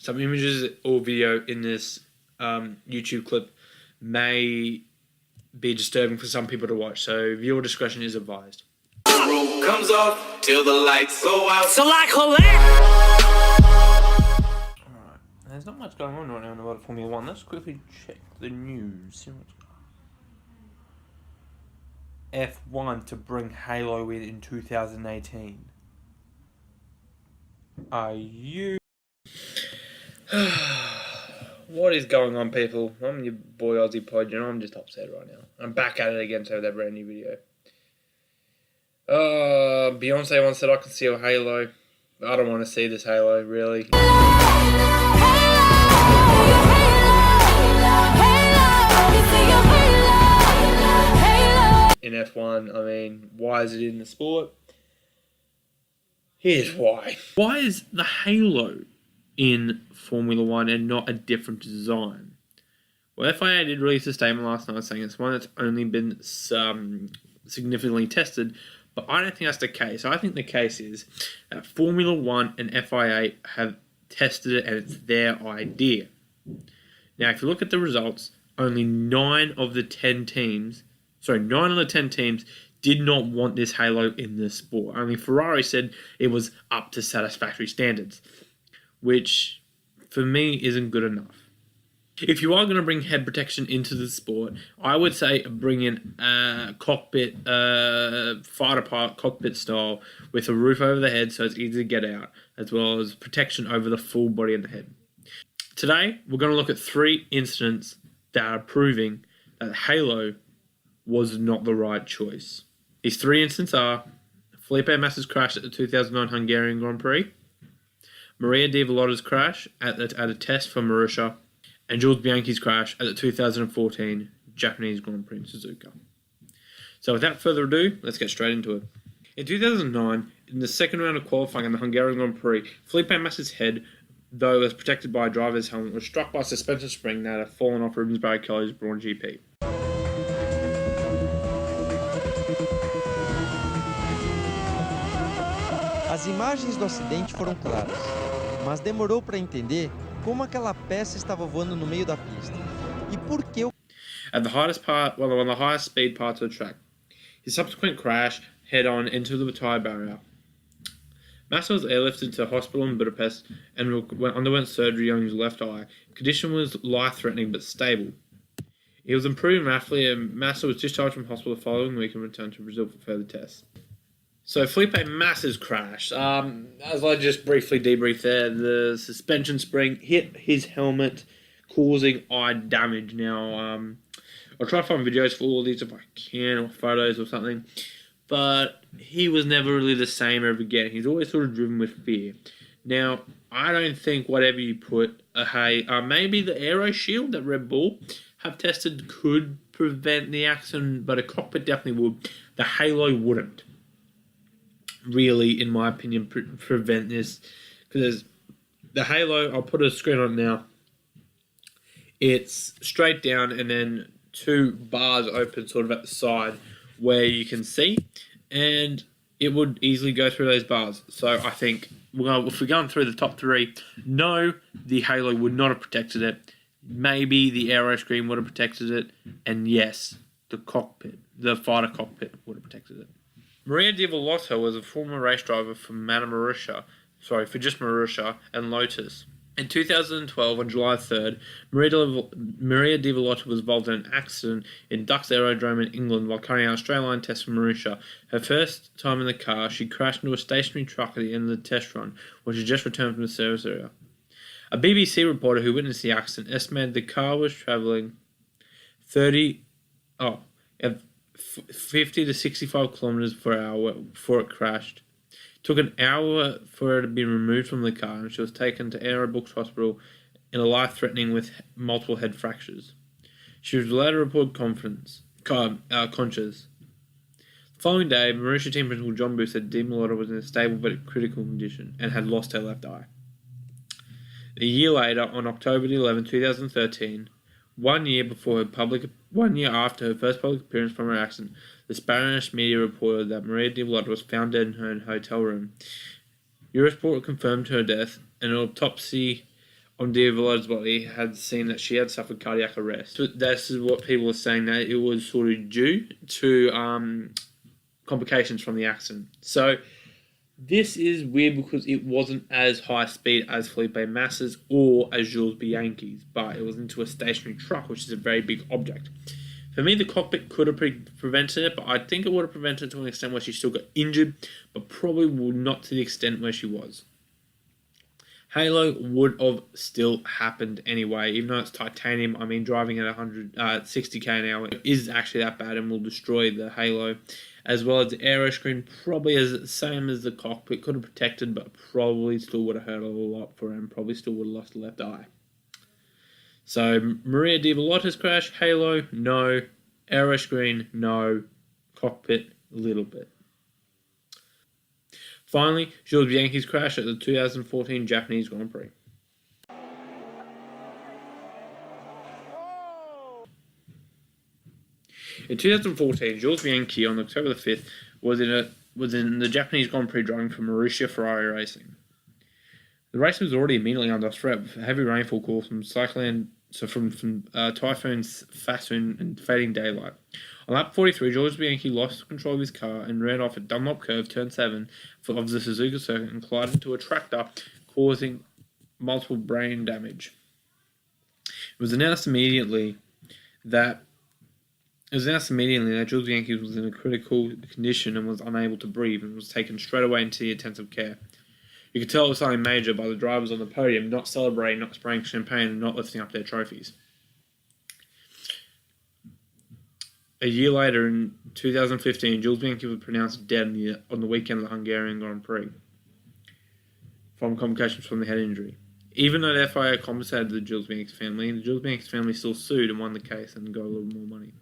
Some images or video in this YouTube clip may be disturbing for some people to watch, so viewer discretion is advised. Rope comes off till the lights go out. So like Alright, there's not much going on right now in the world of Formula 1. Let's quickly check the news. F1 to bring Halo in 2018. Are you... What is going on, people? I'm your boy Aussie Pod, I'm just upset right now. I'm back at it again to that brand new video. Beyonce once said I can see a Halo. I don't want to see this Halo, really. In F1, I mean, why is it in the sport? Here's why. Why is the Halo in Formula 1 and not a different design? Well, FIA did release a statement last night saying it's one that's only been significantly tested, but I don't think that's the case. I think the case is that Formula 1 and FIA have tested it and it's their idea. Now, if you look at the results, only 9 of the 10 teams did not want this Halo in the sport. Only Ferrari said it was up to satisfactory standards, which for me isn't good enough. If you are going to bring head protection into the sport, I would say bring in a cockpit, fighter pilot cockpit style with a roof over the head so it's easy to get out, as well as protection over the full body of the head. Today, we're going to look at 3 incidents that are proving that Halo was not the right choice. These 3 incidents are Felipe Massa's crash at the 2009 Hungarian Grand Prix, Maria Di Vallotta's crash at a test for Marussia, and Jules Bianchi's crash at the 2014 Japanese Grand Prix in Suzuka. So without further ado, let's get straight into it. In 2009, in the second round of qualifying in the Hungarian Grand Prix, Felipe Massa's head, though it was protected by a driver's helmet, was struck by a suspension spring that had fallen off Rubens Barrichello's Brawn GP. As imagens do acidente foram claras, mas demorou para entender como aquela peça estava voando no meio da pista e por que o... At the highest part, one of the highest speed parts of the track, his subsequent crash head-on into the tyre barrier. Massa was airlifted to hospital in Budapest and underwent surgery on his left eye. Condition was life-threatening but stable. He was improving rapidly, and Massa was discharged from hospital the following week and returned to Brazil for further tests. So Felipe Massa's crash, as I just briefly debriefed there, the suspension spring hit his helmet, causing eye damage. Now, I'll try to find videos for all these if I can, or photos or something, but he was never really the same ever again. He's always sort of driven with fear. Now, I don't think whatever you put, maybe the aero shield that Red Bull have tested could prevent the accident, but a cockpit definitely would. The Halo wouldn't really, in my opinion, prevent this, because the Halo, I'll put a screen on it now, it's straight down and then 2 bars open sort of at the side where you can see, and it would easily go through those bars. So I think, well, if we're going through the top 3, no, the Halo would not have protected it. Maybe the aero screen would have protected it, and yes, the cockpit, the fighter cockpit would have protected it. Maria Di Vallotta was a former race driver for Marussia and Lotus. In 2012, on July 3rd, Maria Di Vallotta was involved in an accident in Dux Aerodrome in England while carrying out a straight line test for Marussia. Her first time in the car, she crashed into a stationary truck at the end of the test run, when she just returned from the service area. A BBC reporter who witnessed the accident estimated the car was travelling 50 to 65 kilometers per hour before it crashed. It took an hour for her to be removed from the car, and she was taken to Aero Brooks Hospital in a life-threatening with multiple head fractures. She was later reported conscious. The following day, Marussia team principal John Booth said Di Vallotta was in a stable but critical condition and had lost her left eye. A year later, on October 11, 2013, 1 year after her first public appearance from her accident, the Spanish media reported that Maria Di Vallotta was found dead in her hotel room. Eurosport confirmed her death, and an autopsy on Diavolo's body had seen that she had suffered cardiac arrest. So this is what people are saying, that it was sort of due to complications from the accident. So this is weird because it wasn't as high speed as Felipe Massa's or as Jules Bianchi's, but it was into a stationary truck, which is a very big object. For me, the cockpit could have prevented it, but I think it would have prevented it to an extent where she still got injured, but probably would not to the extent where she was. Halo would have still happened anyway, even though it's titanium. I mean, driving at 60k an hour is actually that bad and will destroy the Halo, as well as the aero screen. Probably as the same as the cockpit, could have protected, but probably still would have hurt a lot for him. Probably still would have lost a left eye. So Maria Diavolota's crash, Halo, no. Aero screen, no. Cockpit, a little bit. Finally, Jules Bianchi's crash at the 2014 Japanese Grand Prix. In 2014, Jules Bianchi on October the 5th was in the Japanese Grand Prix driving for Marussia Ferrari Racing. The race was already immediately under threat with a heavy rainfall caused from typhoons Fasun and fading daylight. On lap 43, Jules Bianchi lost control of his car and ran off at Dunlop Curve, turn 7 of the Suzuka circuit and collided into a tractor, causing multiple brain damage. It was announced immediately that Jules Bianchi was in a critical condition and was unable to breathe and was taken straight away into the intensive care. You could tell it was something major by the drivers on the podium not celebrating, not spraying champagne, and not lifting up their trophies. A year later, in 2015, Jules Bianchi was pronounced dead on the weekend of the Hungarian Grand Prix from complications from the head injury. Even though the FIA compensated the Jules Bianchi family still sued and won the case and got a little more money.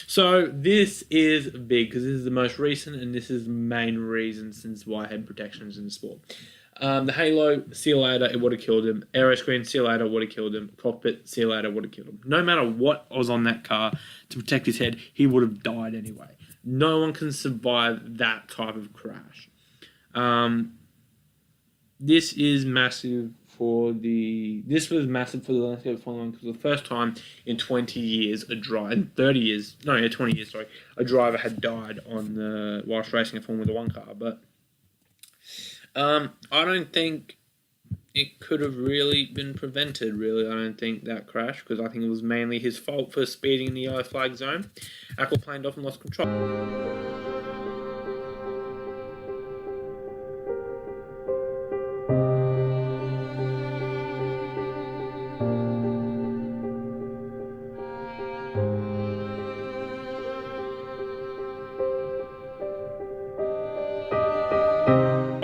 So this is big because this is the most recent and this is the main reason since why head protection is in the sport. The Halo, see you later, it would have killed him. Aero screen, see you later, would have killed him. Cockpit, see you later, would have killed him. No matter what was on that car to protect his head, he would have died anyway. No one can survive that type of crash. This is massive This was massive for the landscape of Formula 1 because the first time in 20 years, a driver had died whilst racing a Formula 1 car. But I don't think it could have really been prevented, really. I don't think that crash, because I think it was mainly his fault for speeding in the yellow flag zone. Aquaplaned off and lost control.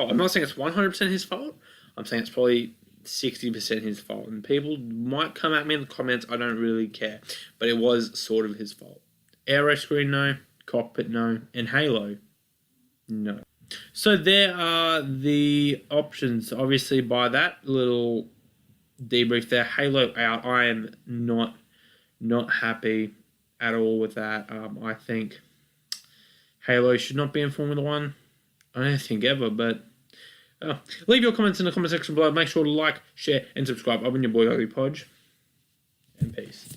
I'm not saying it's 100% his fault. I'm saying it's probably 60% his fault. And people might come at me in the comments. I don't really care. But it was sort of his fault. Aero screen, no. Cockpit, no. And Halo, no. So there are the options. Obviously, by that little debrief there, Halo out. I am not happy at all with that. I think Halo should not be in Formula 1. I don't think ever, but leave your comments in the comment section below. Make sure to like, share, and subscribe. I've been your boy, Ugly Podge, and peace.